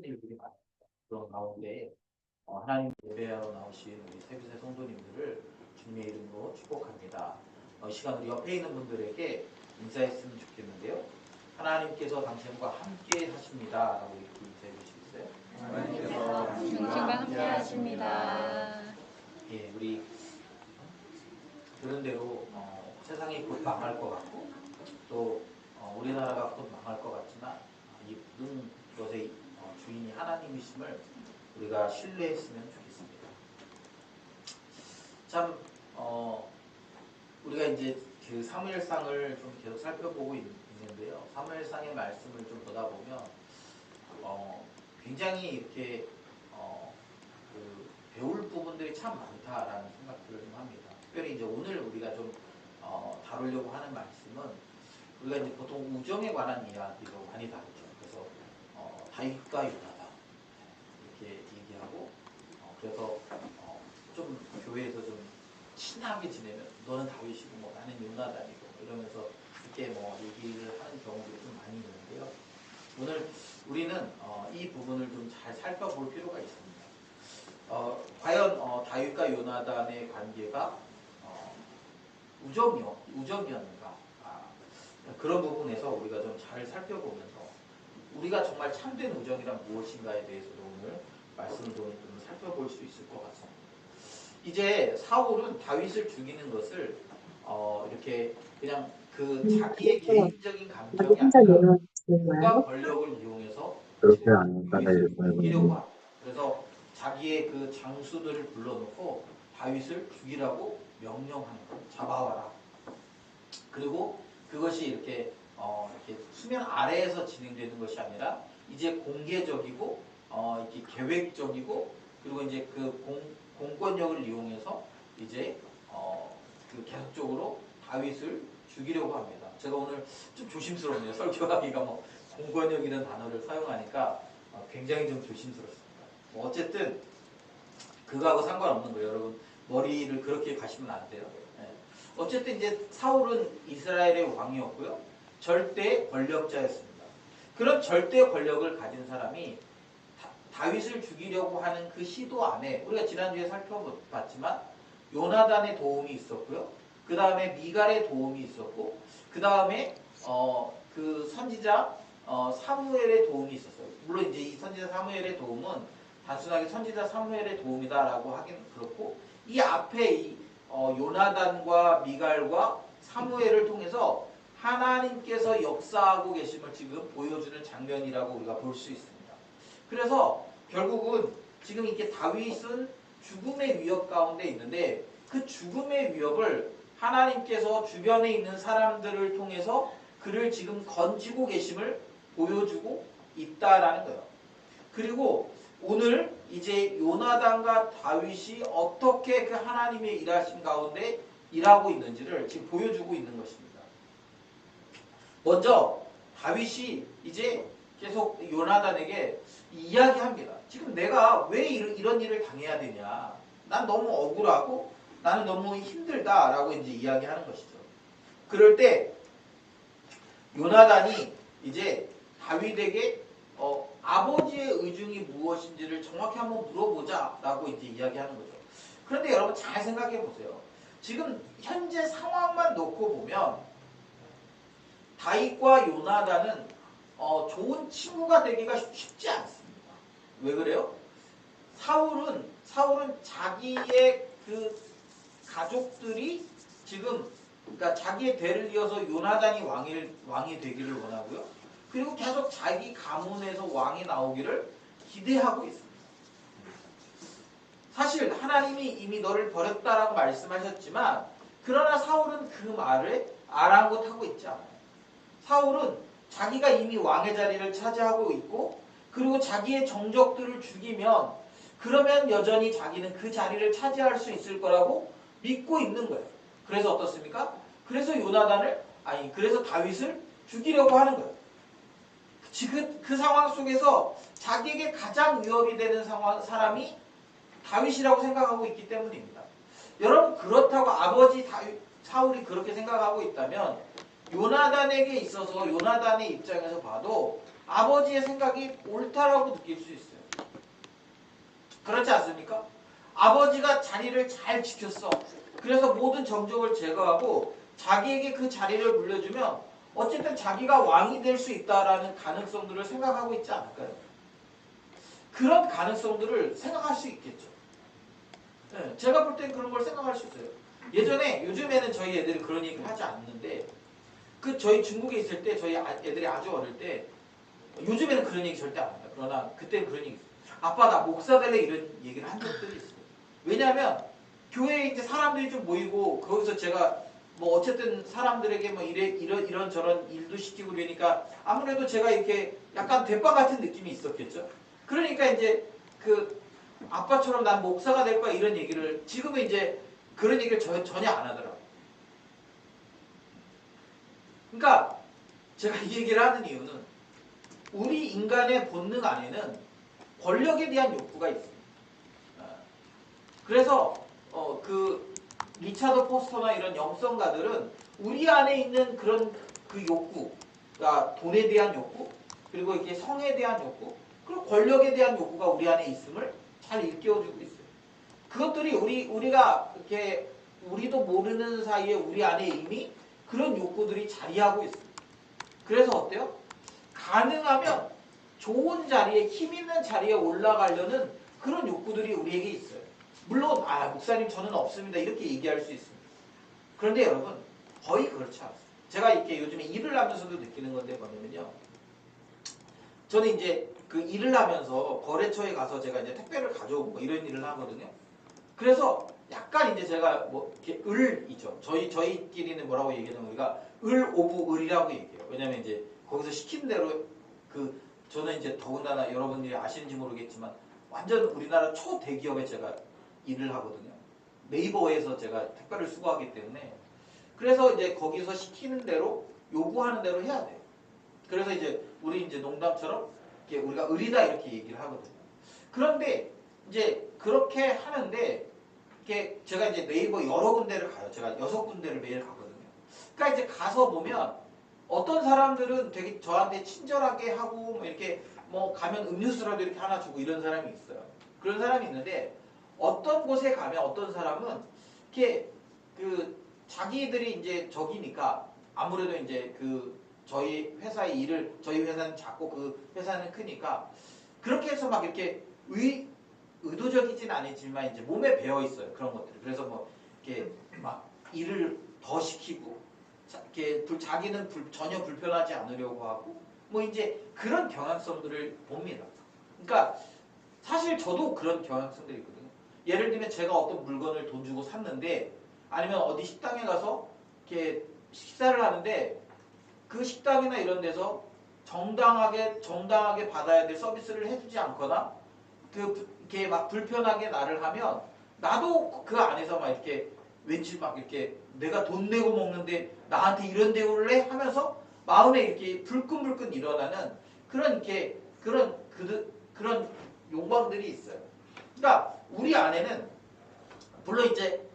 일들이 많은 그런 가운데 하나님 예배하러 나오신 우리 세비세 성도님들을 주님의 이름으로 축복합니다. 이 시간 우리 옆에 있는 분들에게 인사했으면 좋겠는데요. 하나님께서 당신과 함께 하십니다. 라고 이렇게 인사해 주시겠어요? 하나님께서 당신과 함께 하십니다. 예, 우리 그런 대로 세상이 곧 망할 것 같고 또 우리나라가 곧 망할 것 같지만 이 모든 것의 주인이 하나님이심을 우리가 신뢰했으면 좋겠습니다. 참 우리가 이제 그 사무엘상을 좀 계속 살펴보고 있는데요. 사무엘상의 말씀을 좀 보다 보면 굉장히 이렇게 그 배울 부분들이 참 많다라는 생각들을 좀 합니다. 특별히 이제 오늘 우리가 좀 다루려고 하는 말씀은 우리가 이제 보통 우정에 관한 이야기로 많이 다루죠. 그래서 다윗과 요나단 이렇게 얘기하고 그래서 좀 교회에서 좀 친하게 지내면 너는 다윗이고 뭐 나는 요나단이고 이러면서 이렇게 뭐 얘기를 하는 경우들이 좀 많이 있는데요. 오늘 우리는 이 부분을 좀 잘 살펴볼 필요가 있습니다. 과연 다윗과 요나단의 관계가 우정이었는가? 그런 부분에서 우리가 좀 잘 살펴보면서 우리가 정말 참된 우정이란 무엇인가에 대해서도 오늘 말씀을 좀 살펴볼 수 있을 것 같습니다. 이제 사울은 다윗을 죽이는 것을 이렇게 그냥 그 자기의 개인적인 감정이 아니라 돈과 권력을 이용해서 그렇게 지금 안 다윗을 따라요. 죽이려고 합니다. 그래서 자기의 그 장수들을 불러놓고 다윗을 죽이라고 명령하는 거예요. 잡아와라. 그리고 그것이 이렇게 수면 아래에서 진행되는 것이 아니라 이제 공개적이고 이렇게 계획적이고 그리고 이제 그 공권력을 이용해서 이제 그 계속적으로 다윗을 죽이려고 합니다. 제가 오늘 좀 조심스럽네요. 설교하기가 뭐 공권력이라는 단어를 사용하니까 굉장히 좀 조심스럽습니다. 뭐 어쨌든 그거하고 상관없는 거예요. 여러분 머리를 그렇게 가시면 안 돼요. 어쨌든 이제 사울은 이스라엘의 왕이었고요. 절대 권력자였습니다. 그런 절대 권력을 가진 사람이 다윗을 죽이려고 하는 그 시도 안에 우리가 지난주에 살펴봤지만 요나단의 도움이 있었고요. 그 다음에 미갈의 도움이 있었고 그 다음에 그 선지자 사무엘의 도움이 있었어요. 물론 이제 이 선지자 사무엘의 도움은 단순하게 선지자 사무엘의 도움이다라고 하긴 그렇고 이 앞에 이 요나단과 미갈과 사무엘을 통해서 하나님께서 역사하고 계심을 지금 보여주는 장면이라고 우리가 볼 수 있습니다. 그래서 결국은 지금 이렇게 다윗은 죽음의 위협 가운데 있는데 그 죽음의 위협을 하나님께서 주변에 있는 사람들을 통해서 그를 지금 건지고 계심을 보여주고 있다라는 거예요. 그리고 오늘 이제 요나단과 다윗이 어떻게 그 하나님의 일하심 가운데 일하고 있는지를 지금 보여주고 있는 것입니다. 먼저 다윗이 이제 계속 요나단에게 이야기합니다. 지금 내가 왜 이런 일을 당해야 되냐? 난 너무 억울하고 나는 너무 힘들다라고 이제 이야기하는 것이죠. 그럴 때 요나단이 이제 다윗에게 아버지의 의중이 무엇인지를 정확히 한번 물어보자라고 이제 이야기하는 거죠. 그런데 여러분 잘 생각해 보세요. 지금 현재 상황만 놓고 보면 다윗과 요나단은 좋은 친구가 되기가 쉽지 않습니다. 왜 그래요? 사울은 자기의 그 가족들이 지금 그러니까 자기의 대를 이어서 요나단이 왕이 되기를 원하고요. 그리고 계속 자기 가문에서 왕이 나오기를 기대하고 있습니다. 사실 하나님이 이미 너를 버렸다라고 말씀하셨지만 그러나 사울은 그 말을 아랑곳하고 있지 않아요. 사울은 자기가 이미 왕의 자리를 차지하고 있고 그리고 자기의 정적들을 죽이면 그러면 여전히 자기는 그 자리를 차지할 수 있을 거라고 믿고 있는 거예요. 그래서 어떻습니까? 그래서 그래서 다윗을 죽이려고 하는 거예요. 그 상황 속에서 자기에게 가장 위협이 되는 사람이 다윗이라고 생각하고 있기 때문입니다. 여러분 그렇다고 아버지 사울이 그렇게 생각하고 있다면 요나단에게 있어서 요나단의 입장에서 봐도 아버지의 생각이 옳다라고 느낄 수 있어요. 그렇지 않습니까? 아버지가 자리를 잘 지켰어. 그래서 모든 정적을 제거하고 자기에게 그 자리를 물려주면 어쨌든 자기가 왕이 될 수 있다라는 가능성들을 생각하고 있지 않을까요? 그런 가능성들을 생각할 수 있겠죠. 네, 제가 볼 땐 그런 걸 생각할 수 있어요. 요즘에는 저희 애들이 그런 얘기를 하지 않는데 저희 중국에 있을 때 저희 애들이 아주 어릴 때 요즘에는 그런 얘기 절대 안 한다. 그러나 그때는 그런 얘기 있어요. 아빠 나 목사 될래 이런 얘기를 한 적들이 있어요. 왜냐하면 교회에 이제 사람들이 좀 모이고 거기서 제가 뭐 어쨌든 사람들에게 뭐 이런 저런 일도 시키고 그러니까 아무래도 제가 이렇게 약간 대빵 같은 느낌이 있었겠죠. 그러니까 이제 그 아빠처럼 난 목사가 될 거야 이런 얘기를 지금은 이제 그런 얘기를 전혀 안 하더라고요. 그러니까 제가 이 얘기를 하는 이유는 우리 인간의 본능 안에는 권력에 대한 욕구가 있습니다. 그래서 그 리차드 포스터나 이런 영성가들은 우리 안에 있는 그런 그 욕구, 그러니까 돈에 대한 욕구, 그리고 이렇게 성에 대한 욕구, 그리고 권력에 대한 욕구가 우리 안에 있음을 잘 일깨워주고 있어요. 그것들이 우리가 이렇게 우리도 모르는 사이에 우리 안에 이미 그런 욕구들이 자리하고 있습니다. 그래서 어때요? 가능하면 좋은 자리에 힘 있는 자리에 올라가려는 그런 욕구들이 우리에게 있어요. 물론 목사님 저는 없습니다 이렇게 얘기할 수 있습니다. 그런데 여러분 거의 그렇지 않습니다. 제가 이렇게 요즘에 일을 하면서도 느끼는 건데 뭐냐면요. 저는 이제 그 일을 하면서 거래처에 가서 제가 이제 택배를 가져오고 뭐 이런 일을 하거든요. 그래서 약간 이제 제가 뭐 이렇게 을이죠. 저희끼리는 뭐라고 얘기하냐면 우리가 을 오브 을이라고 얘기해요. 왜냐면 이제 거기서 시킨 대로 저는 이제 더군다나 여러분들이 아시는지 모르겠지만 완전 우리나라 초대기업에 제가 일을 하거든요. 네이버에서 제가 택배를 수거하기 때문에 그래서 이제 거기서 시키는 대로 요구하는 대로 해야 돼요. 그래서 이제 우리 이제 농담처럼 우리가 을이다 이렇게 얘기를 하거든요. 그런데 이제 그렇게 하는데 제가 이제 네이버 여러 군데를 가요. 제가 6군데를 매일 가거든요. 그러니까 이제 가서 보면 어떤 사람들은 되게 저한테 친절하게 하고 뭐 이렇게 뭐 가면 음료수라도 이렇게 하나 주고 이런 사람이 있어요. 그런 사람이 있는데 어떤 곳에 가면 어떤 사람은 이렇게 자기들이 이제 저기니까 아무래도 이제 저희 회사의 일을 저희 회사는 작고 그 회사는 크니까 그렇게 해서 막 이렇게 의도적이진 않지만 이제 몸에 배어 있어요. 그런 것들이. 그래서 뭐 이렇게 막 일을 더 시키고 이렇게 자기는 전혀 불편하지 않으려고 하고 뭐 이제 그런 경향성들을 봅니다. 그러니까 사실 저도 그런 경향성들이 있거든요. 예를 들면 제가 어떤 물건을 돈 주고 샀는데 아니면 어디 식당에 가서 이렇게 식사를 하는데 그 식당이나 이런 데서 정당하게 받아야 될 서비스를 해주지 않거나 이렇게 막 불편하게 나를 하면 나도 그 안에서 막 이렇게 왠지 막 이렇게 내가 돈 내고 먹는데 나한테 이런 대우를 해? 하면서 마음에 이렇게 불끈불끈 일어나는 그런 그런 욕망들이 있어요. 그러니까 우리 안에는 물론 이제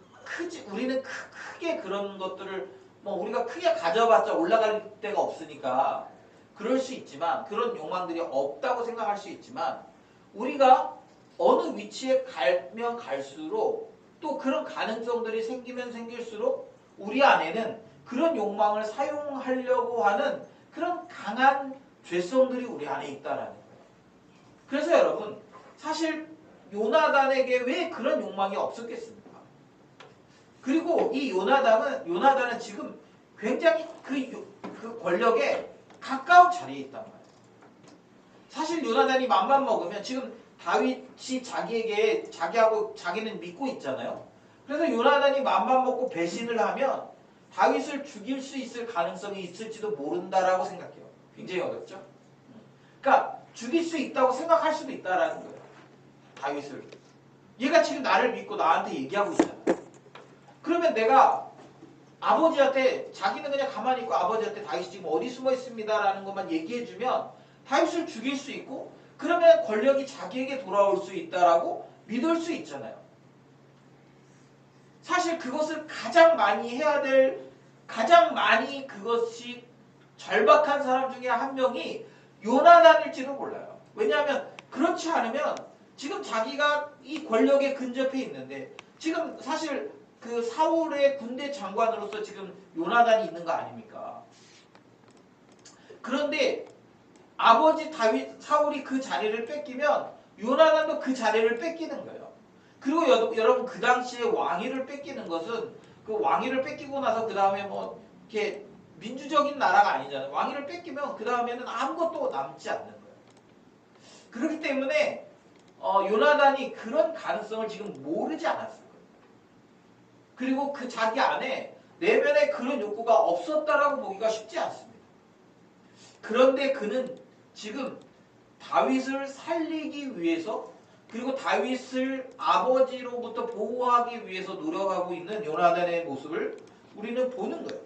우리는 크게 그런 것들을 뭐 우리가 크게 가져봤자 올라갈 데가 없으니까 그럴 수 있지만 그런 욕망들이 없다고 생각할 수 있지만 우리가 어느 위치에 가면 갈수록 또 그런 가능성들이 생기면 생길수록 우리 안에는 그런 욕망을 사용하려고 하는 그런 강한 죄성들이 우리 안에 있다라는 거예요. 그래서 여러분 사실 요나단에게 왜 그런 욕망이 없었겠습니까? 그리고 이 요나단은 지금 굉장히 그 권력에 가까운 자리에 있단 말이에요. 사실 요나단이 맘만 먹으면 지금 다윗이 자기는 믿고 있잖아요. 그래서 요나단이 맘만 먹고 배신을 하면 다윗을 죽일 수 있을 가능성이 있을지도 모른다라고 생각해요. 굉장히 어렵죠? 그러니까 죽일 수 있다고 생각할 수도 있다라는 거예요. 다윗을. 얘가 지금 나를 믿고 나한테 얘기하고 있잖아. 그러면 내가 아버지한테 자기는 그냥 가만히 있고 아버지한테 다윗이 지금 어디 숨어 있습니다라는 것만 얘기해주면 다윗을 죽일 수 있고 그러면 권력이 자기에게 돌아올 수 있다라고 믿을 수 있잖아요. 사실 그것을 가장 많이 그것이 절박한 사람 중에 한 명이 요나단일지도 몰라요. 왜냐하면 그렇지 않으면 지금 자기가 이 권력에 근접해 있는데 지금 사실 그 사울의 군대 장관으로서 지금 요나단이 있는 거 아닙니까? 그런데 아버지 다윗 사울이 그 자리를 뺏기면 요나단도 그 자리를 뺏기는 거예요. 그리고 여러분 그 당시에 왕위를 뺏기는 것은 그 왕위를 뺏기고 나서 그 다음에 뭐 이렇게 민주적인 나라가 아니잖아요. 왕위를 뺏기면 그 다음에는 아무것도 남지 않는 거예요. 그렇기 때문에 요나단이 그런 가능성을 지금 모르지 않았을 거예요. 그리고 그 자기 안에 내면에 그런 욕구가 없었다라고 보기가 쉽지 않습니다. 그런데 그는 지금 다윗을 살리기 위해서 그리고 다윗을 아버지로부터 보호하기 위해서 노력하고 있는 요나단의 모습을 우리는 보는 거예요.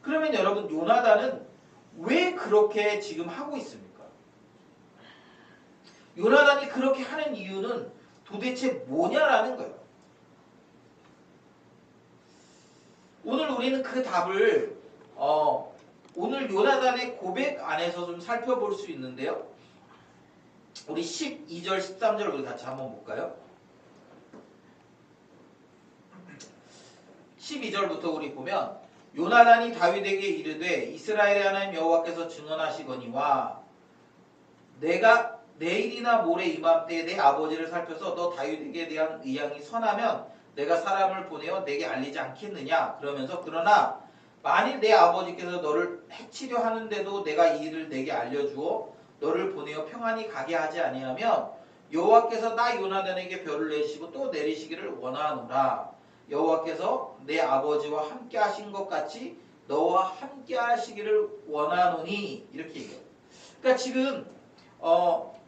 그러면 여러분 요나단은 왜 그렇게 지금 하고 있습니까? 요나단이 그렇게 하는 이유는 도대체 뭐냐라는 거예요. 오늘 우리는 그 답을 오늘 요나단의 고백 안에서 좀 살펴볼 수 있는데요. 우리 12절, 13절 우리 같이 한번 볼까요? 12절부터 우리 보면 요나단이 다윗에게 이르되 이스라엘의 하나님 여호와께서 증언하시거니와 내가 내일이나 모레 이맘때에 내 아버지를 살펴서 너 다윗에게 대한 의향이 선하면 내가 사람을 보내어 내게 알리지 않겠느냐. 그러면서 그러나 만일 내 아버지께서 너를 해치려 하는데도 내가 이 일을 내게 알려주어 너를 보내어 평안히 가게 하지 아니하면 여호와께서 나 요나단에게 별을 내시고 또 내리시기를 원하노라. 여호와께서 내 아버지와 함께 하신 것 같이 너와 함께 하시기를 원하노니 이렇게 얘기해요. 그러니까 지금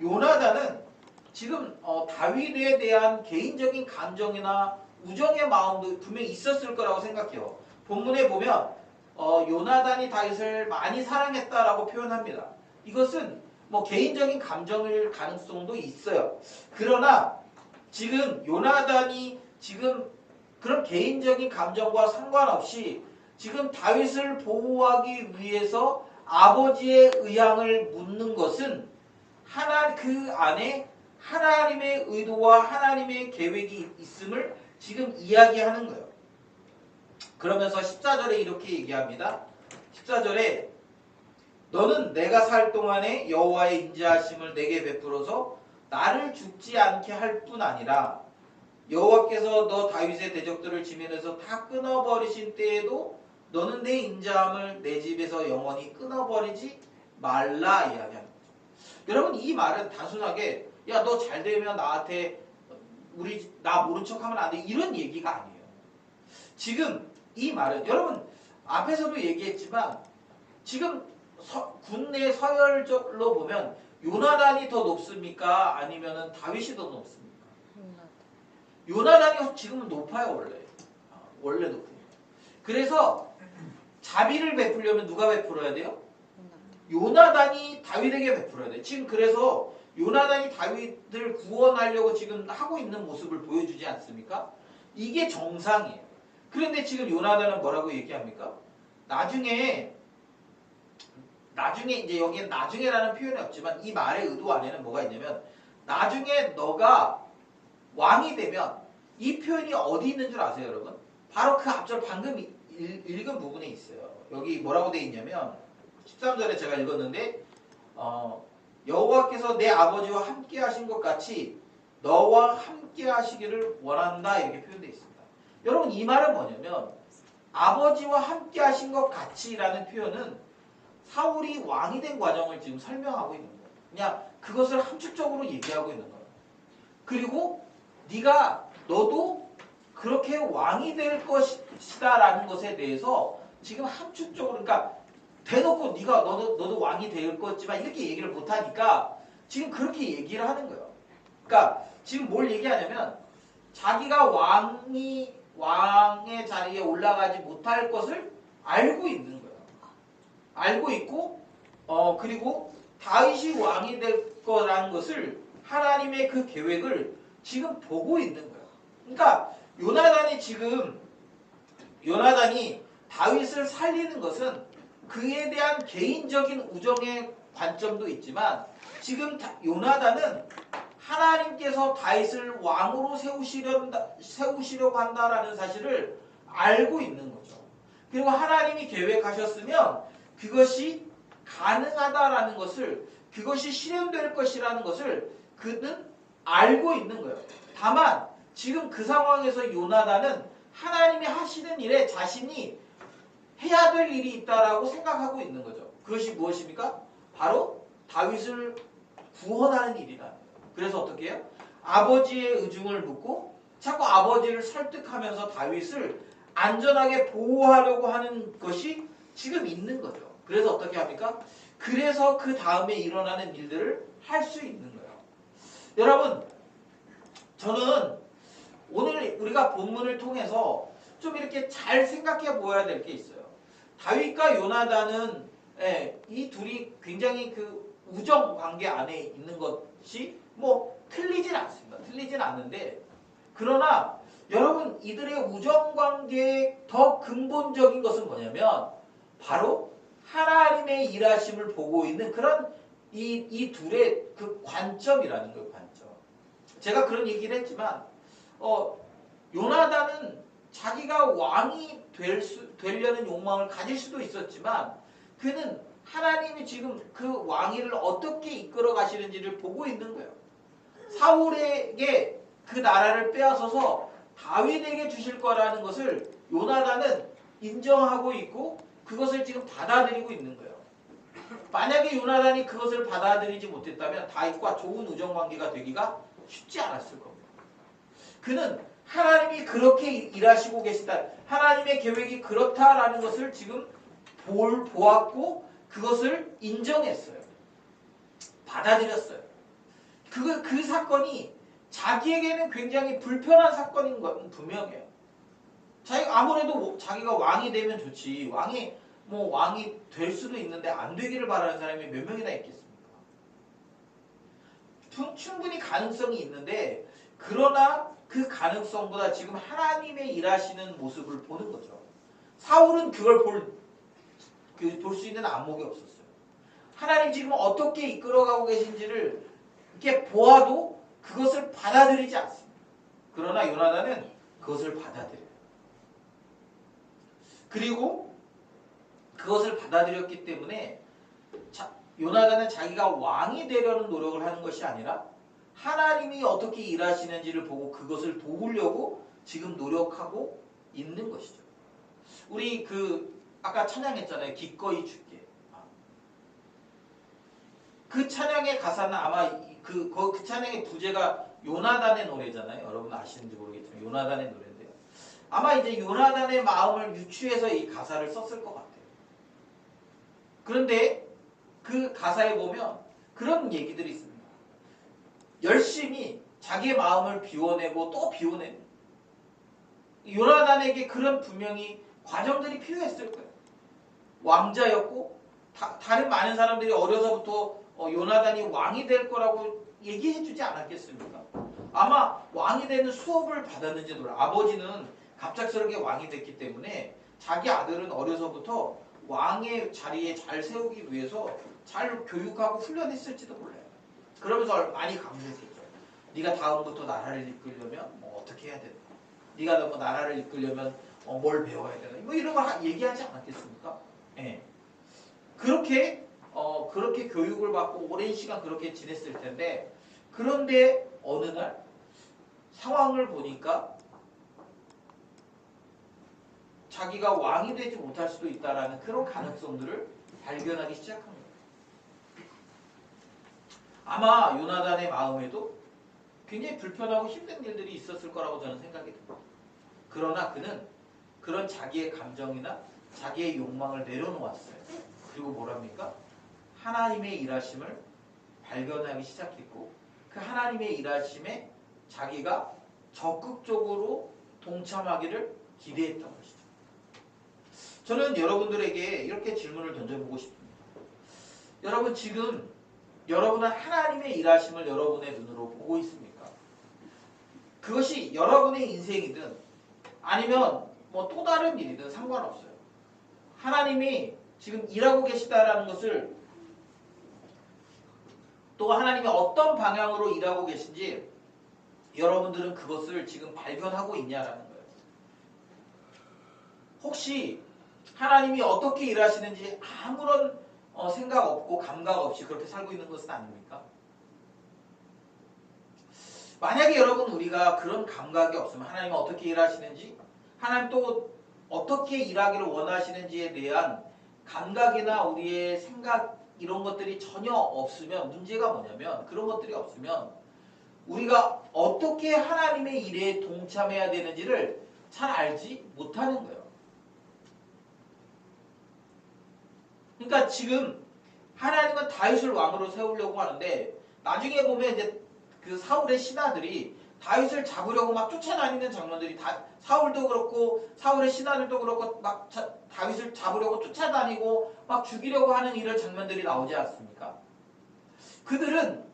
요나단은 지금 다윗에 대한 개인적인 감정이나 우정의 마음도 분명히 있었을 거라고 생각해요. 본문에 보면 요나단이 다윗을 많이 사랑했다라고 표현합니다. 이것은 뭐 개인적인 감정일 가능성도 있어요. 그러나 지금 요나단이 지금 그런 개인적인 감정과 상관없이 지금 다윗을 보호하기 위해서 아버지의 의향을 묻는 것은 그 안에 하나님의 의도와 하나님의 계획이 있음을 지금 이야기하는 거예요. 그러면서 14절에 이렇게 얘기합니다. 14절에 너는 내가 살 동안에 여호와의 인자하심을 내게 베풀어서 나를 죽지 않게 할 뿐 아니라 여호와께서 너 다윗의 대적들을 지면에서 다 끊어버리신 때에도 너는 내 인자함을 내 집에서 영원히 끊어버리지 말라 이야기합니다. 여러분 이 말은 단순하게 야 너 잘 되면 나한테 나 모른 척하면 안 돼 이런 얘기가 아니에요. 지금 이 말은 여러분 앞에서도 얘기했지만 지금 군내 서열적으로 보면 요나단이 더 높습니까? 아니면은 다윗이 더 높습니까? 요나단이 지금은 높아요 원래. 원래 높습니다. 그래서 자비를 베풀려면 누가 베풀어야 돼요? 요나단이 다윗에게 베풀어야 돼요. 지금 그래서 요나단이 다윗을 구원하려고 지금 하고 있는 모습을 보여주지 않습니까? 이게 정상이에요. 그런데 지금 요나단은 뭐라고 얘기합니까? 나중에 이제 여기엔 나중에라는 표현이 없지만 이 말의 의도 안에는 뭐가 있냐면 나중에 너가 왕이 되면 이 표현이 어디 있는 줄 아세요 여러분? 바로 그 앞절 방금 읽은 부분에 있어요. 여기 뭐라고 돼 있냐면 13절에 제가 읽었는데 여호와께서 내 아버지와 함께 하신 것 같이 너와 함께 하시기를 원한다 이렇게 표현되어 있습니다. 여러분 이 말은 뭐냐면 아버지와 함께 하신 것 같이라는 표현은 사울이 왕이 된 과정을 지금 설명하고 있는 거예요. 그냥 그것을 함축적으로 얘기하고 있는 거예요. 그리고 너도 그렇게 왕이 될 것이다라는 것에 대해서 지금 함축적으로 그러니까 대놓고 너도 왕이 될 거지만 이렇게 얘기를 못하니까 지금 그렇게 얘기를 하는 거예요. 그러니까 지금 뭘 얘기하냐면 자기가 왕의 자리에 올라가지 못할 것을 알고 있는 거예요. 알고 있고 그리고 다윗이 왕이 될 거라는 것을 하나님의 그 계획을 지금 보고 있는 거예요. 그러니까 요나단이 다윗을 살리는 것은 그에 대한 개인적인 우정의 관점도 있지만 지금 요나단은 하나님께서 다윗을 왕으로 세우시려고 한다라는 사실을 알고 있는 거죠. 그리고 하나님이 계획하셨으면 그것이 가능하다라는 것을, 그것이 실현될 것이라는 것을 그는 알고 있는 거예요. 다만 지금 그 상황에서 요나단은 하나님이 하시는 일에 자신이 해야 될 일이 있다라고 생각하고 있는 거죠. 그것이 무엇입니까? 바로 다윗을 구원하는 일이라는 거예요. 그래서 어떻게 해요? 아버지의 의중을 묻고 자꾸 아버지를 설득하면서 다윗을 안전하게 보호하려고 하는 것이 지금 있는 거죠. 그래서 어떻게 합니까? 그래서 그 다음에 일어나는 일들을 할 수 있는 거예요. 여러분, 저는 오늘 우리가 본문을 통해서 좀 이렇게 잘 생각해 보아야 될 게 있어요. 다윗과 요나단은 이 둘이 굉장히 그 우정 관계 안에 있는 것이 뭐 틀리진 않습니다. 틀리진 않는데, 그러나 여러분, 이들의 우정 관계의 더 근본적인 것은 뭐냐면 바로 하나님의 일하심을 보고 있는 그런 이 둘의 그 관점이라는 거예요. 관점. 제가 그런 얘기를 했지만 요나단은 자기가 왕이 되려는 욕망을 가질 수도 있었지만 그는 하나님이 지금 그 왕위를 어떻게 이끌어 가시는지를 보고 있는 거예요. 사울에게 그 나라를 빼앗아서 다윗에게 주실 거라는 것을 요나단은 인정하고 있고 그것을 지금 받아들이고 있는 거예요. 만약에 요나단이 그것을 받아들이지 못했다면 다윗과 좋은 우정관계가 되기가 쉽지 않았을 겁니다. 그는 하나님이 그렇게 일하시고 계시다, 하나님의 계획이 그렇다라는 것을 지금 보았고 그것을 인정했어요. 받아들였어요. 그 사건이 자기에게는 굉장히 불편한 사건인 건 분명해요. 아무래도 자기가 왕이 되면 좋지, 왕이 될 수도 있는데 안 되기를 바라는 사람이 몇 명이나 있겠습니까? 충분히 가능성이 있는데, 그러나 그 가능성보다 지금 하나님의 일하시는 모습을 보는 거죠. 사울은 그걸 볼 수 있는 안목이 없었어요. 하나님 지금 어떻게 이끌어가고 계신지를 이렇게 보아도 그것을 받아들이지 않습니다. 그러나 요나단은 그것을 받아들여요. 그리고 그것을 받아들였기 때문에 요나단은 자기가 왕이 되려는 노력을 하는 것이 아니라 하나님이 어떻게 일하시는지를 보고 그것을 도우려고 지금 노력하고 있는 것이죠. 우리 아까 찬양했잖아요. 기꺼이 줄게. 그 찬양의 가사는 아마 그 찬양의 부제가 요나단의 노래잖아요. 여러분 아시는지 모르겠지만 요나단의 노래인데요. 아마 이제 요나단의 마음을 유추해서 이 가사를 썼을 것 같아요. 그런데 그 가사에 보면 그런 얘기들이 있습니다. 열심히 자기의 마음을 비워내고 또 비워내는, 요나단에게 그런 분명히 과정들이 필요했을 거예요. 왕자였고 다른 많은 사람들이 어려서부터 요나단이 왕이 될 거라고 얘기해주지 않았겠습니까? 아마 왕이 되는 수업을 받았는지 몰라요. 아버지는 갑작스럽게 왕이 됐기 때문에 자기 아들은 어려서부터 왕의 자리에 잘 세우기 위해서 잘 교육하고 훈련했을지도 몰라요. 그러면서 많이 강조했겠죠. 네가 다음부터 나라를 이끌려면 뭐 어떻게 해야 되나? 네가 뭐 나라를 이끌려면 뭘 배워야 되나? 뭐 이런 걸 얘기하지 않았겠습니까? 예. 그렇게 교육을 받고 오랜 시간 그렇게 지냈을 텐데, 그런데 어느 날 상황을 보니까 자기가 왕이 되지 못할 수도 있다라는 그런 가능성들을 발견하기 시작합니다. 아마 요나단의 마음에도 굉장히 불편하고 힘든 일들이 있었을 거라고 저는 생각이 듭니다. 그러나 그는 그런 자기의 감정이나 자기의 욕망을 내려놓았어요. 그리고 뭐랍니까? 하나님의 일하심을 발견하기 시작했고 그 하나님의 일하심에 자기가 적극적으로 동참하기를 기대했던 것이죠. 저는 여러분들에게 이렇게 질문을 던져보고 싶습니다. 여러분, 지금 여러분은 하나님의 일하심을 여러분의 눈으로 보고 있습니까? 그것이 여러분의 인생이든 아니면 뭐 또 다른 일이든 상관없어요. 하나님이 지금 일하고 계시다라는 것을 또 하나님이 어떤 방향으로 일하고 계신지 여러분들은 그것을 지금 발견하고 있냐라는 거예요. 혹시 하나님이 어떻게 일하시는지 아무런 생각 없고 감각 없이 그렇게 살고 있는 것은 아닙니까? 만약에 여러분 우리가 그런 감각이 없으면 하나님이 어떻게 일하시는지 하나님 또 어떻게 일하기를 원하시는지에 대한 감각이나 우리의 생각 이런 것들이 전혀 없으면 문제가 뭐냐면 그런 것들이 없으면 우리가 어떻게 하나님의 일에 동참해야 되는지를 잘 알지 못하는 거예요. 그러니까 지금 하나님은 다윗을 왕으로 세우려고 하는데 나중에 보면 이제 그 사울의 신하들이 다윗을 잡으려고 막 쫓아다니는 장면들이 사울도 그렇고 사울의 신하들도 그렇고 막 다윗을 잡으려고 쫓아다니고 막 죽이려고 하는 이런 장면들이 나오지 않습니까? 그들은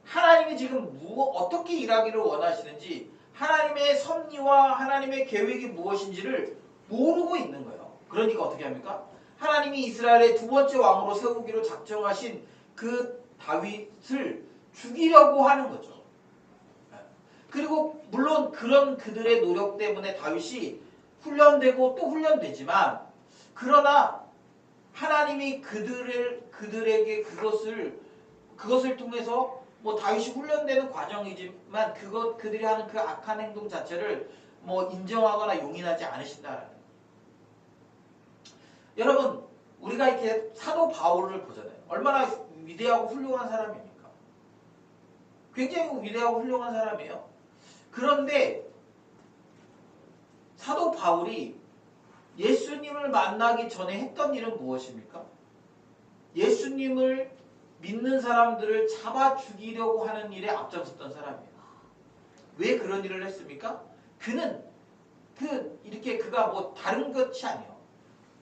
하나님이 지금 어떻게 일하기를 원하시는지 하나님의 섭리와 하나님의 계획이 무엇인지를 모르고 있는 거예요. 그러니까 어떻게 합니까? 하나님이 이스라엘의 두 번째 왕으로 세우기로 작정하신 그 다윗을 죽이려고 하는 거죠. 그리고 물론 그런 그들의 노력 때문에 다윗이 훈련되고 또 훈련되지만 그러나 하나님이 그들에게 그것을 통해서 뭐 다윗이 훈련되는 과정이지만 그들이 하는 그 악한 행동 자체를 뭐 인정하거나 용인하지 않으신다라는 거예요. 여러분 우리가 이렇게 사도 바울을 보잖아요. 얼마나 위대하고 훌륭한 사람입니까? 굉장히 위대하고 훌륭한 사람이에요. 그런데 사도 바울이 예수님을 만나기 전에 했던 일은 무엇입니까? 예수님을 믿는 사람들을 잡아 죽이려고 하는 일에 앞장섰던 사람이에요. 왜 그런 일을 했습니까? 그는 그가 뭐 다른 것이 아니에요.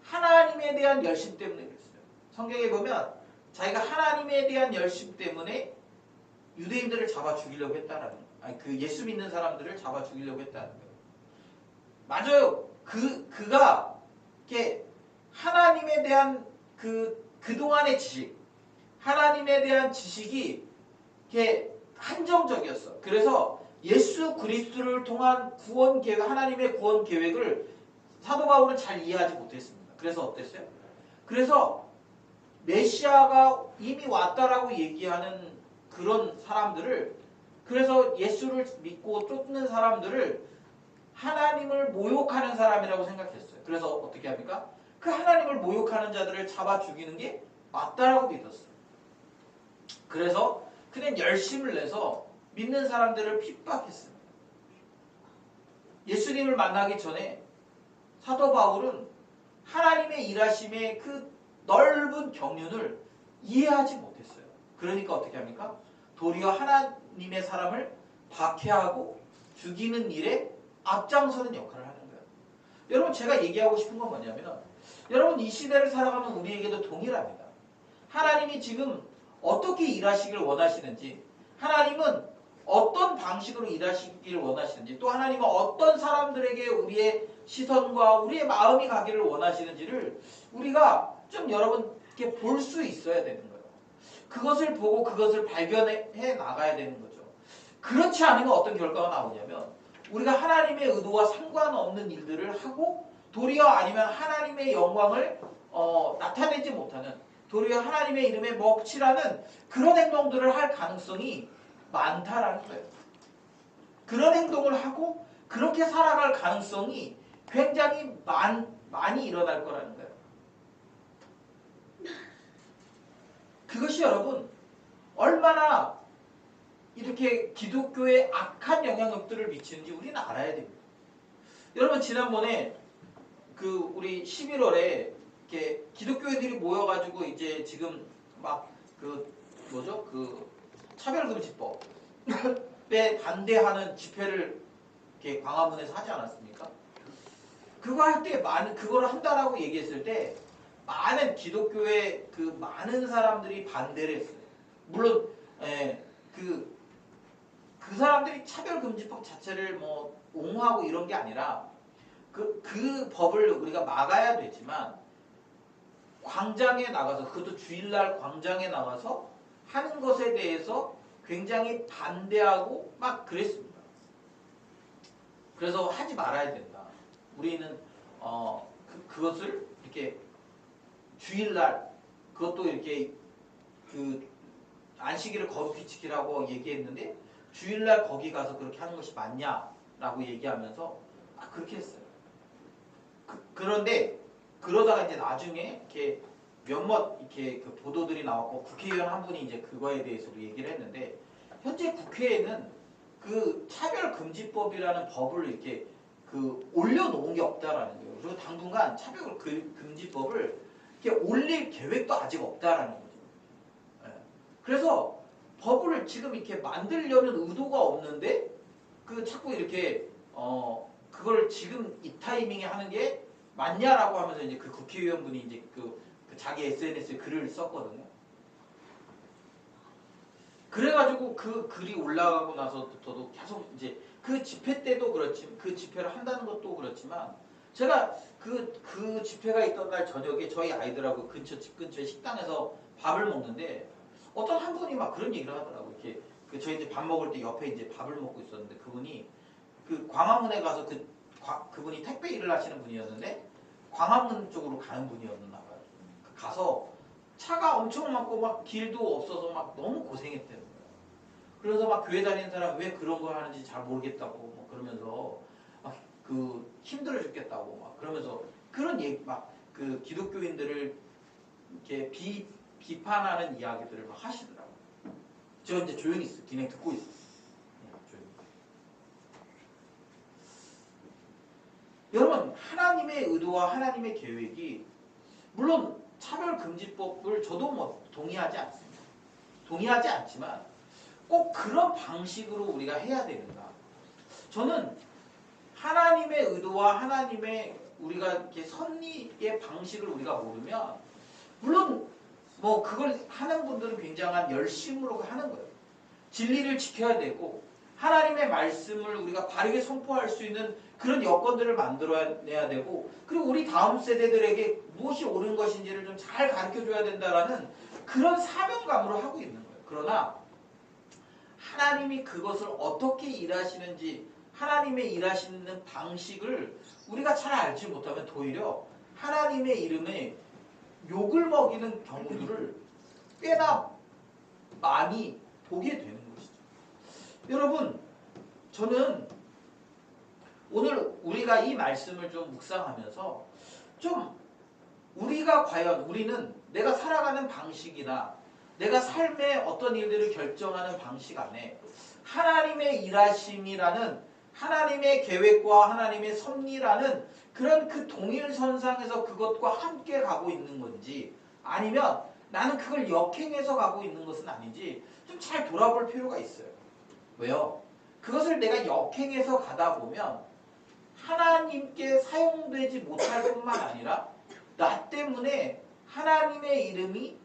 하나님에 대한 열심 때문에 그랬어요. 성경에 보면 자기가 하나님에 대한 열심 때문에 유대인들을 잡아 죽이려고 했다라는 거예요. 아니, 그 예수 믿는 사람들을 잡아 죽이려고 했다는 거예요. 맞아요. 그가 이렇게 하나님에 대한 그동안의 지식, 하나님에 대한 지식이 이렇게 한정적이었어. 그래서 예수 그리스도를 통한 구원 계획, 하나님의 구원 계획을 사도 바울은 잘 이해하지 못했습니다. 그래서 어땠어요? 그래서 메시아가 이미 왔다라고 얘기하는 그런 사람들을, 그래서 예수를 믿고 쫓는 사람들을 하나님을 모욕하는 사람이라고 생각했어요. 그래서 어떻게 합니까? 그 하나님을 모욕하는 자들을 잡아 죽이는 게 맞다라고 믿었어요. 그래서 그는 열심을 내서 믿는 사람들을 핍박했습니다. 예수님을 만나기 전에 사도 바울은 하나님의 일하심의 그 넓은 경륜을 이해하지 못했어요. 그러니까 어떻게 합니까? 도리어 하나님의 사람을 박해하고 죽이는 일에 앞장서는 역할을 하는 거예요. 여러분 제가 얘기하고 싶은 건 뭐냐면 여러분 이 시대를 살아가는 우리에게도 동일합니다. 하나님이 지금 어떻게 일하시길 원하시는지, 하나님은 어떤 방식으로 일하시기를 원하시는지, 또 하나님은 어떤 사람들에게 우리의 시선과 우리의 마음이 가기를 원하시는지를 우리가 좀 여러분께 볼 수 있어야 되는 거예요. 그것을 보고 그것을 발견해 나가야 되는 거죠. 그렇지 않으면 어떤 결과가 나오냐면 우리가 하나님의 의도와 상관없는 일들을 하고 도리어 아니면 하나님의 영광을 나타내지 못하는, 도리어 하나님의 이름에 먹칠하는 그런 행동들을 할 가능성이 많다라는 거예요. 그런 행동을 하고 그렇게 살아갈 가능성이 굉장히 많이 일어날 거라는 거예요. 그것이 여러분 얼마나 이렇게 기독교에 악한 영향력들을 미치는지 우리는 알아야 됩니다. 여러분 지난번에 우리 11월에 이렇게 기독교인들이 모여가지고 이제 지금 막 차별금지법에 반대하는 집회를 이렇게 광화문에서 하지 않았습니까? 그거 할 때 그거를 한다라고 얘기했을 때 많은 기독교의 많은 사람들이 반대를 했어요. 물론 그 사람들이 차별금지법 자체를 뭐 옹호하고 이런 게 아니라 그 법을 우리가 막아야 되지만 광장에 나가서, 그것도 주일날 광장에 나가서 하는 것에 대해서 굉장히 반대하고 막 그랬습니다. 그래서 하지 말아야 된다. 우리는 그것을 이렇게 주일날 그것도 이렇게 그 안식일을 거룩히 지키라고 얘기했는데 주일날 거기 가서 그렇게 하는 것이 맞냐라고 얘기하면서 그렇게 했어요. 그런데 그러다가 이제 나중에 이렇게 몇몇 이렇게 그 보도들이 나왔고 국회의원 한 분이 이제 그거에 대해서도 얘기를 했는데 현재 국회에는 그 차별금지법이라는 법을 이렇게 그 올려놓은 게 없다라는 거예요. 그리고 당분간 차별금지법을 이렇게 올릴 계획도 아직 없다라는 거죠. 예. 그래서 법을 지금 이렇게 만들려는 의도가 없는데 그 자꾸 이렇게 그걸 지금 이 타이밍에 하는 게 맞냐라고 하면서 이제 그 국회의원분이 이제 그 자기 SNS에 글을 썼거든요. 그래가지고 그 글이 올라가고 나서부터도 계속 이제 그 집회 때도 그렇지만 그 집회를 한다는 것도 그렇지만 제가 그 집회가 있던 날 저녁에 저희 아이들하고 집 근처에 식당에서 밥을 먹는데 어떤 한 분이 막 그런 얘기를 하더라고요. 이렇게 저희 이제 밥 먹을 때 옆에 이제 밥을 먹고 있었는데 그분이 그 광화문에 가서 그분이 택배 일을 하시는 분이었는데 광화문 쪽으로 가는 분이었나 봐요. 가서 차가 엄청 많고 막 길도 없어서 막 너무 고생했다는 거예요. 그래서 막 교회 다니는 사람 왜 그런 거 하는지 잘 모르겠다고 막 그러면서 막 그 힘들어 죽겠다고 막 그러면서 그런 얘기 막 그 기독교인들을 이렇게 비판하는 이야기들을 막 하시더라고요. 저 이제 조용히 있어. 그냥 듣고 있어. 조용히. 여러분 하나님의 의도와 하나님의 계획이 물론 차별금지법을 저도 뭐 동의하지 않습니다. 동의하지 않지만 꼭 그런 방식으로 우리가 해야 되는가? 저는 하나님의 의도와 하나님의 우리가 이렇게 섭리의 방식을 우리가 모르면 물론 뭐 그걸 하는 분들은 굉장한 열심으로 하는 거예요. 진리를 지켜야 되고 하나님의 말씀을 우리가 바르게 선포할 수 있는 그런 여건들을 만들어내야 되고 그리고 우리 다음 세대들에게 무엇이 옳은 것인지를 좀 잘 가르쳐줘야 된다라는 그런 사명감으로 하고 있는 거예요. 그러나 하나님이 그것을 어떻게 일하시는지 하나님의 일하시는 방식을 우리가 잘 알지 못하면 오히려 하나님의 이름에 욕을 먹이는 경우들을 꽤나 많이 보게 되는 것이죠. 여러분, 저는 오늘 우리가 이 말씀을 좀 묵상하면서 좀 우리가 과연 우리는 내가 살아가는 방식이나 내가 삶의 어떤 일들을 결정하는 방식 안에 하나님의 일하심이라는 하나님의 계획과 하나님의 섭리라는 그런 그 동일선상에서 그것과 함께 가고 있는 건지 아니면 나는 그걸 역행해서 가고 있는 것은 아닌지 좀 잘 돌아볼 필요가 있어요. 왜요? 그것을 내가 역행해서 가다 보면 하나님께 사용되지 못할 뿐만 아니라 나 때문에 하나님의 이름이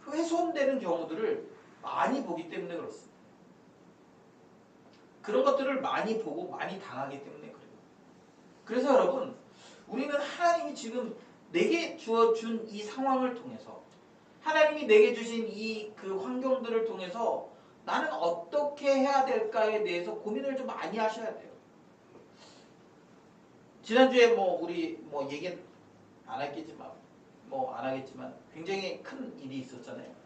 훼손되는 경우들을 많이 보기 때문에 그렇습니다. 그런 것들을 많이 보고 많이 당하기 때문에 그래요. 그래서 여러분 우리는 하나님이 지금 내게 주어준 이 상황을 통해서 하나님이 내게 주신 이 그 환경들을 통해서 나는 어떻게 해야 될까에 대해서 고민을 좀 많이 하셔야 돼요. 지난주에 뭐 우리 뭐 얘기 안 하겠지만 굉장히 큰 일이 있었잖아요.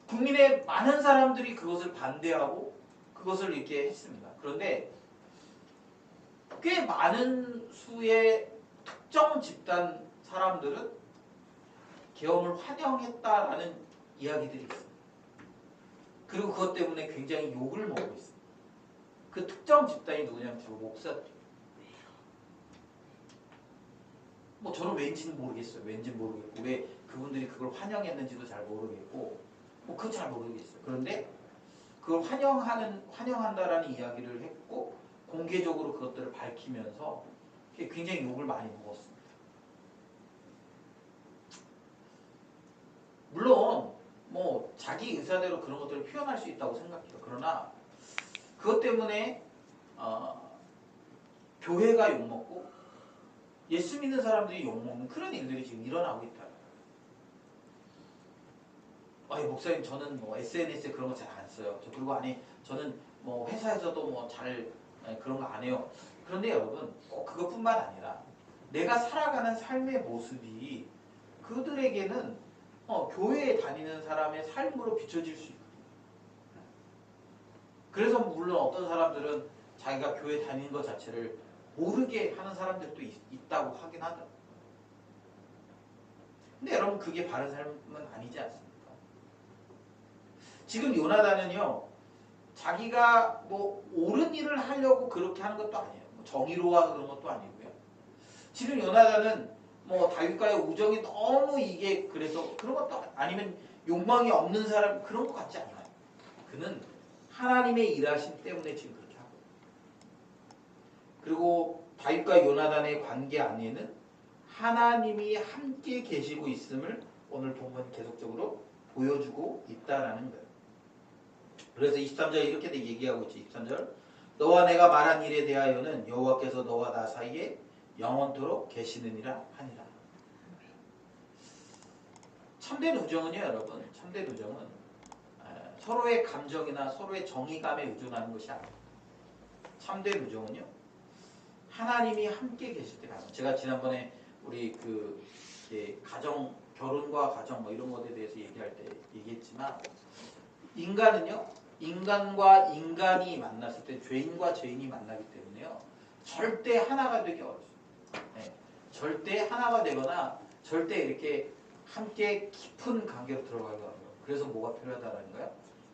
국민의 많은 사람들이 그것을 반대하고 그것을 이렇게 했습니다. 그런데 꽤 많은 수의 특정 집단 사람들은 계엄을 환영했다라는 이야기들이 있습니다. 그리고 그것 때문에 굉장히 욕을 먹고 있습니다. 그 특정 집단이 누구냐면 주로 목사들. 뭐 저는 왠지는 모르겠어요. 왠지는 모르겠고 왜 그분들이 그걸 환영했는지도 잘 모르겠고 뭐 그건 잘 모르겠어요. 그런데 그걸 환영한다라는 이야기를 했고 공개적으로 그것들을 밝히면서 굉장히 욕을 많이 먹었습니다. 물론 뭐 자기 의사대로 그런 것들을 표현할 수 있다고 생각해요. 그러나 그것 때문에 교회가 욕먹고 예수 믿는 사람들이 욕먹는 그런 일들이 지금 일어나고 있다. 아니 목사님 저는 뭐 SNS에 그런 거 잘 안 써요. 그리고 아니 저는 뭐 회사에서도 뭐 잘 그런 거 안 해요. 그런데 여러분 꼭 그것뿐만 아니라 내가 살아가는 삶의 모습이 그들에게는 교회에 다니는 사람의 삶으로 비춰질 수 있거든요. 그래서 물론 어떤 사람들은 자기가 교회 다니는 것 자체를 모르게 하는 사람들도 있다고 하긴 하더라고요. 근데 여러분 그게 바른 삶은 아니지 않습니까? 지금 요나단은요 자기가 뭐 옳은 일을 하려고 그렇게 하는 것도 아니에요. 뭐 정의로워 그런 것도 아니고요. 지금 요나단은 뭐 다윗과의 우정이 너무 이게 그래서 그런 것도 아니면 욕망이 없는 사람 그런 것 같지 않아요. 그는 하나님의 일하심 때문에 지금 그렇게 하고 그리고 다윗과 요나단의 관계 안에는 하나님이 함께 계시고 있음을 오늘 본문이 계속적으로 보여주고 있다라는 거예요. 그래서 23절 이렇게 얘기하고 있죠. 23절 너와 내가 말한 일에 대하여는 여호와께서 너와 나 사이에 영원토록 계시느니라 하니라. 참된 우정은요 여러분 참된 우정은 서로의 감정이나 서로의 정의감에 의존하는 것이 아니에요. 참된 우정은요 하나님이 함께 계실 때 가는 거예요. 제가 지난번에 우리 가정 결혼과 가정 뭐 이런 것에 대해서 얘기할 때 얘기했지만 인간은요 인간과 인간이 만났을 때 죄인과 죄인이 만나기 때문에요 절대 하나가 되기 어렵습니다. 네. 절대 하나가 되거나 절대 이렇게 함께 깊은 관계로 들어가기 어려워요. 그래서 뭐가 필요하다는 거예요?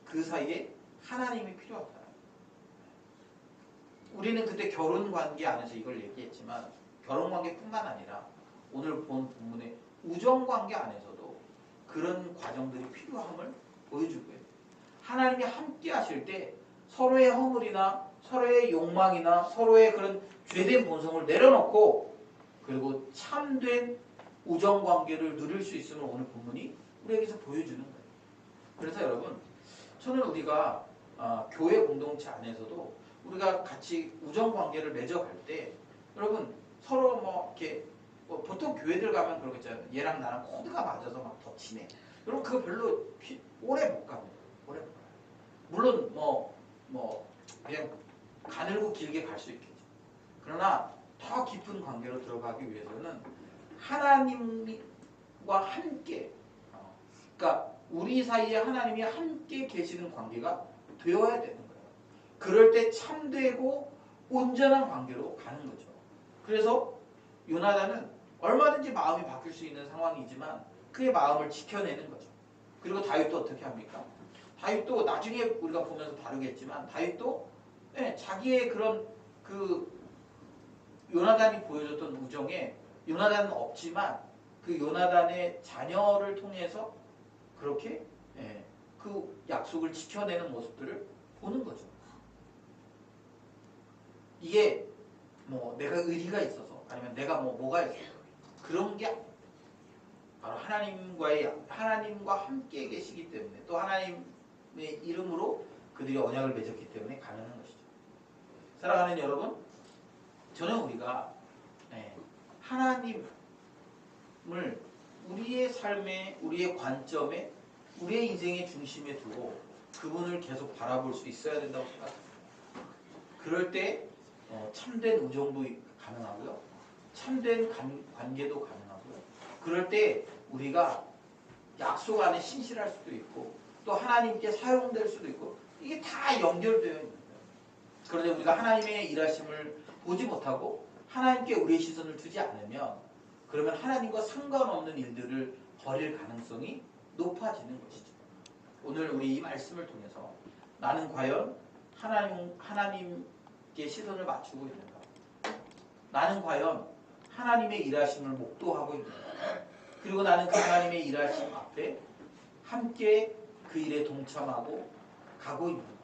그 사이에 하나님이 필요하다. 우리는 그때 결혼 관계 안에서 이걸 얘기했지만 결혼 관계뿐만 아니라 오늘 본 본문의 우정 관계 안에서도 그런 과정들이 필요함을 보여주고요. 하나님이 함께 하실 때 서로의 허물이나 서로의 욕망이나 서로의 그런 죄된 본성을 내려놓고 그리고 참된 우정 관계를 누릴 수 있음을 오늘 본문이 우리에게서 보여주는 거예요. 그래서 여러분 저는 우리가 교회 공동체 안에서도 우리가 같이 우정 관계를 맺어갈 때 여러분 서로 뭐 이렇게 보통 교회들 가면 그러겠잖아요. 얘랑 나랑 코드가 맞아서 막 더 친해. 여러분 그거 별로 오래 못 갑니다. 오래 못 가요. 물론 뭐 그냥 가늘고 길게 갈 수 있겠죠. 그러나 더 깊은 관계로 들어가기 위해서는 하나님과 함께 그러니까 우리 사이에 하나님이 함께 계시는 관계가 되어야 되는 거예요. 그럴 때 참되고 온전한 관계로 가는 거죠. 그래서 요나단은 얼마든지 마음이 바뀔 수 있는 상황이지만 그의 마음을 지켜내는 거죠. 그리고 다윗도 어떻게 합니까? 다윗도 나중에 우리가 보면서 다루겠지만 다윗도 자기의 그런 요나단이 보여줬던 우정에 요나단은 없지만 그 요나단의 자녀를 통해서 그렇게 그 약속을 지켜내는 모습들을 보는 거죠. 이게 뭐 내가 의리가 있어서 아니면 내가 뭐가 있어서 그런 게 바로 하나님과 함께 계시기 때문에 또 하나님의 이름으로 그들이 언약을 맺었기 때문에 가능한 것이죠. 사랑하는 여러분, 저는 우리가 하나님을 우리의 삶에, 우리의 관점에, 우리의 인생의 중심에 두고 그분을 계속 바라볼 수 있어야 된다고 생각합니다. 그럴 때 참된 우정도 가능하고요. 참된 관계도 가능하고요. 그럴 때 우리가 약속 안에 신실할 수도 있고 또 하나님께 사용될 수도 있고 이게 다 연결되어 있는 거예요. 그런데 우리가 하나님의 일하심을 보지 못하고 하나님께 우리의 시선을 두지 않으면 그러면 하나님과 상관없는 일들을 벌일 가능성이 높아지는 것이죠. 오늘 우리 이 말씀을 통해서 나는 과연 하나님께 시선을 맞추고 있는가? 나는 과연 하나님의 일하심을 목도하고 있는가? 그리고 나는 그 하나님의 일하심 앞에 함께 그 일에 동참하고 가고 있는가?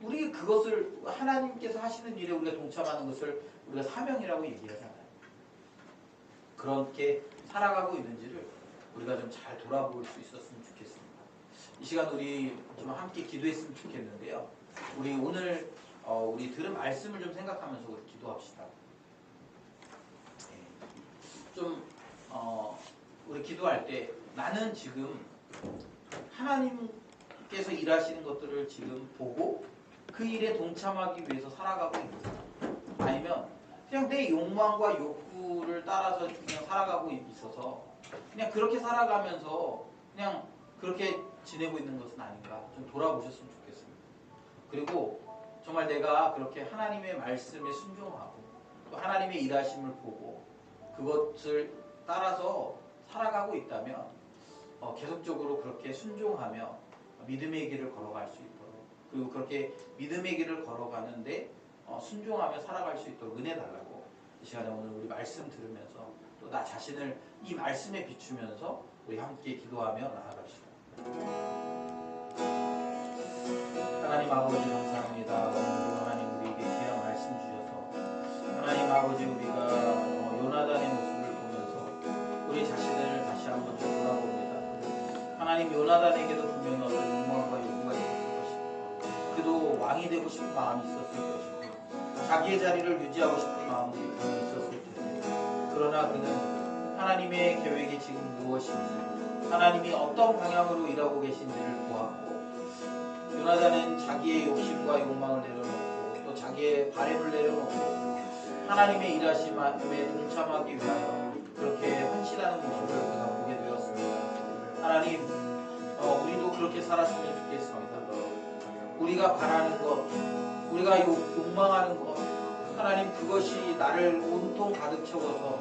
우리 그것을 하나님께서 하시는 일에 우리가 동참하는 것을 우리가 사명이라고 얘기하잖아요. 그렇게 살아가고 있는지를 우리가 좀 잘 돌아볼 수 있었으면 좋겠습니다. 이 시간 우리 좀 함께 기도했으면 좋겠는데요. 우리 오늘 우리 들은 말씀을 좀 생각하면서 우리 기도합시다. 좀 우리 기도할 때 나는 지금 하나님께서 일하시는 것들을 지금 보고 그 일에 동참하기 위해서 살아가고 있는 사람, 아니면 그냥 내 욕망과 욕구를 따라서 그냥 살아가고 있어서 그냥 그렇게 살아가면서 그냥 그렇게 지내고 있는 것은 아닌가 좀 돌아보셨으면 좋겠습니다. 그리고 정말 내가 그렇게 하나님의 말씀에 순종하고 또 하나님의 일하심을 보고 그것을 따라서 살아가고 있다면 계속적으로 그렇게 순종하며 믿음의 길을 걸어갈 수 있도록, 그리고 그렇게 믿음의 길을 걸어가는데 순종하며 살아갈 수 있도록 은혜 달라고 이 시간에 오늘 우리 말씀 들으면서 또 나 자신을 이 말씀에 비추면서 우리 함께 기도하며 나아갑시다. 하나님 아버지 감사합니다. 오늘도 하나님 우리에게 귀한 말씀 주셔서 하나님 아버지 우리가 요나단의 모습을 보면서 우리 자신을 다시 한번 좀 돌아봅니다. 하나님 요나단에게도 분명히 어떤 욕망과 욕구가 있었을 것입니다. 그도 왕이 되고 싶은 마음이 있었을 것이고 자기의 자리를 유지하고 싶은 마음이 분명히 있었을 텐데, 그러나 그는 하나님의 계획이 지금 무엇인지, 하나님이 어떤 방향으로 일하고 계신지를 보았고, 요나단은 자기의 욕심과 욕망을 내려놓고 또 자기의 바램을 내려놓고 하나님의 일하심에 동참하기 위하여 그렇게 헌신하는 모습을 우리가 보게 되었습니다. 하나님, 우리도 그렇게 살았으면 좋겠습니다. 우리가 바라는 것, 우리가 욕망하는 것, 하나님 그것이 나를 온통 가득 채워서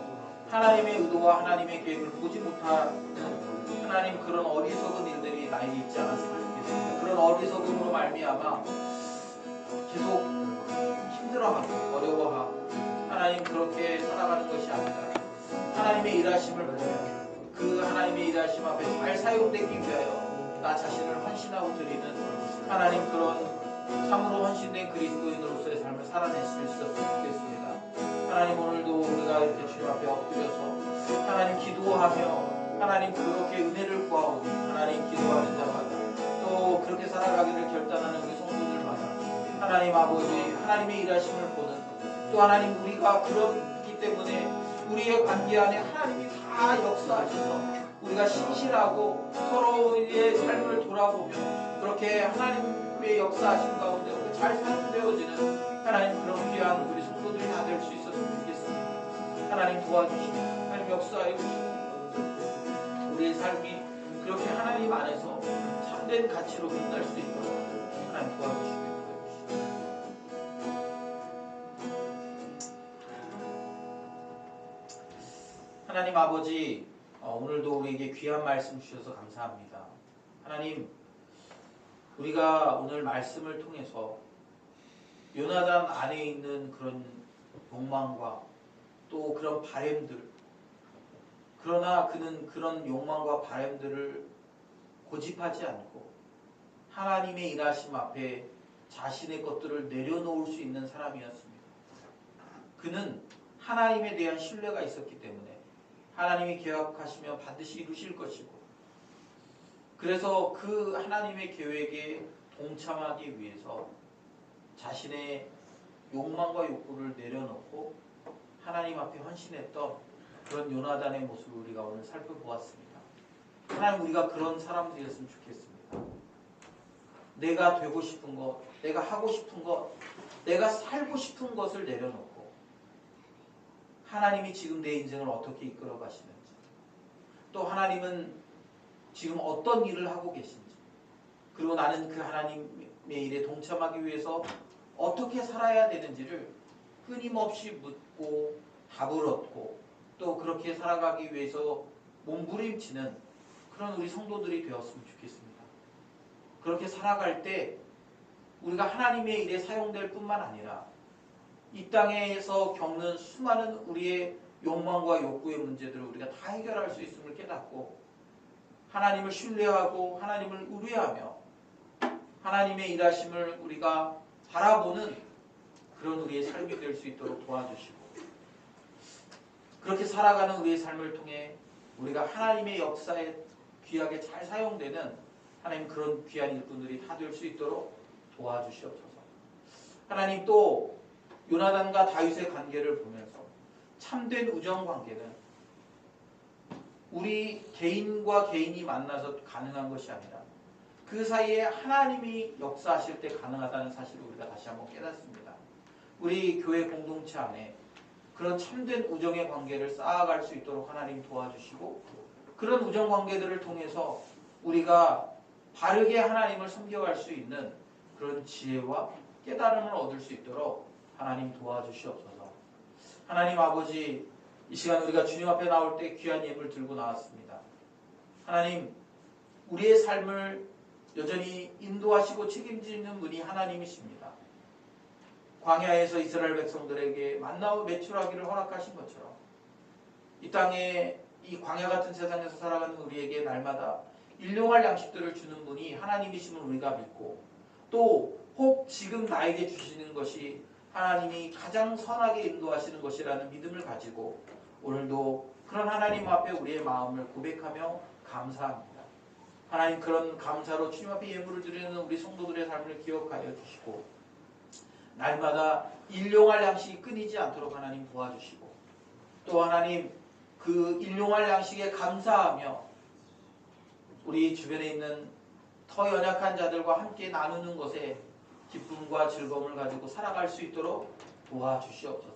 하나님의 의도와 하나님의 계획을 보지 못한 하나님 그런 어리석은 일들이 나에게 있지 않았으면 좋겠습니다. 그런 어리석음으로 말미암아 계속 힘들어하고 어려워하고 하나님 그렇게 살아가는 것이 아니라 하나님의 일하심을 보며 그 하나님의 일하심 앞에 잘 사용되기 위하여 나 자신을 헌신하고 드리는 하나님 그런 참으로 헌신된 그리스도인으로서의 삶을 살아낼 수 있었으면 좋겠습니다. 하나님 오늘도 우리가 이렇게 주님 앞에 엎드려서 하나님 기도하며 하나님 그렇게 은혜를 구하오니 하나님 기도하는 자마다 또 그렇게 살아가기를 결단하는 우리 성도들마다 하나님 아버지 하나님의 일하심을 보는 또 하나님 우리가 그렇기 때문에 우리의 관계 안에 하나님이 다 역사하셔서 우리가 신실하고 서로의 삶을 돌아보며 그렇게 하나님의 역사하심 가운데 잘 사용되어지는 하나님 그런 귀한 우리 성도들이 다 될 수 있었으면 좋겠습니다. 하나님 도와주시고 하나님 역사해 주시고 우리의 삶이 그렇게 하나님 안에서 참된 가치로 빛날 수 있도록 하나님 도와주시고 하나님 아버지 오늘도 우리에게 귀한 말씀 주셔서 감사합니다. 하나님 우리가 오늘 말씀을 통해서 요나단 안에 있는 그런 욕망과 또 그런 바램들, 그러나 그는 그런 욕망과 바램들을 고집하지 않고 하나님의 일하심 앞에 자신의 것들을 내려놓을 수 있는 사람이었습니다. 그는 하나님에 대한 신뢰가 있었기 때문에 하나님이 계획하시면 반드시 이루실 것이고, 그래서 그 하나님의 계획에 동참하기 위해서 자신의 욕망과 욕구를 내려놓고 하나님 앞에 헌신했던 그런 요나단의 모습을 우리가 오늘 살펴보았습니다. 하나님 우리가 그런 사람들이었으면 좋겠습니다. 내가 되고 싶은 것, 내가 하고 싶은 것, 내가 살고 싶은 것을 내려놓고 하나님이 지금 내 인생을 어떻게 이끌어 가시는지, 또 하나님은 지금 어떤 일을 하고 계신지, 그리고 나는 그 하나님의 일에 동참하기 위해서 어떻게 살아야 되는지를 끊임없이 묻고 답을 얻고 또 그렇게 살아가기 위해서 몸부림치는 그런 우리 성도들이 되었으면 좋겠습니다. 그렇게 살아갈 때 우리가 하나님의 일에 사용될 뿐만 아니라 이 땅에서 겪는 수많은 우리의 욕망과 욕구의 문제들을 우리가 다 해결할 수 있음을 깨닫고 하나님을 신뢰하고 하나님을 의뢰하며 하나님의 일하심을 우리가 바라보는 그런 우리의 삶이 될 수 있도록 도와주시고, 그렇게 살아가는 우리의 삶을 통해 우리가 하나님의 역사에 귀하게 잘 사용되는 하나님 그런 귀한 일꾼들이 다 될 수 있도록 도와주시옵소서. 하나님 또 요나단과 다윗의 관계를 보면서 참된 우정 관계는 우리 개인과 개인이 만나서 가능한 것이 아니라 그 사이에 하나님이 역사하실 때 가능하다는 사실을 우리가 다시 한번 깨닫습니다. 우리 교회 공동체 안에 그런 참된 우정의 관계를 쌓아갈 수 있도록 하나님 도와주시고 그런 우정 관계들을 통해서 우리가 바르게 하나님을 섬겨갈 수 있는 그런 지혜와 깨달음을 얻을 수 있도록 하나님 도와주시옵소서. 하나님 아버지, 이 시간 우리가 주님 앞에 나올 때 귀한 예물 들고 나왔습니다. 하나님, 우리의 삶을 여전히 인도하시고 책임지는 분이 하나님이십니다. 광야에서 이스라엘 백성들에게 만나와 매출하기를 허락하신 것처럼 이 땅에 이 광야 같은 세상에서 살아가는 우리에게 날마다 일용할 양식들을 주는 분이 하나님이심을 우리가 믿고 또 혹 지금 나에게 주시는 것이 하나님이 가장 선하게 인도하시는 것이라는 믿음을 가지고 오늘도 그런 하나님 앞에 우리의 마음을 고백하며 감사합니다. 하나님, 그런 감사로 주님 앞에 예물을 드리는 우리 성도들의 삶을 기억하여 주시고 날마다 일용할 양식이 끊이지 않도록 하나님 도와주시고 또 하나님, 그 일용할 양식에 감사하며 우리 주변에 있는 더 연약한 자들과 함께 나누는 것에 기쁨과 즐거움을 가지고 살아갈 수 있도록 도와주시옵소서.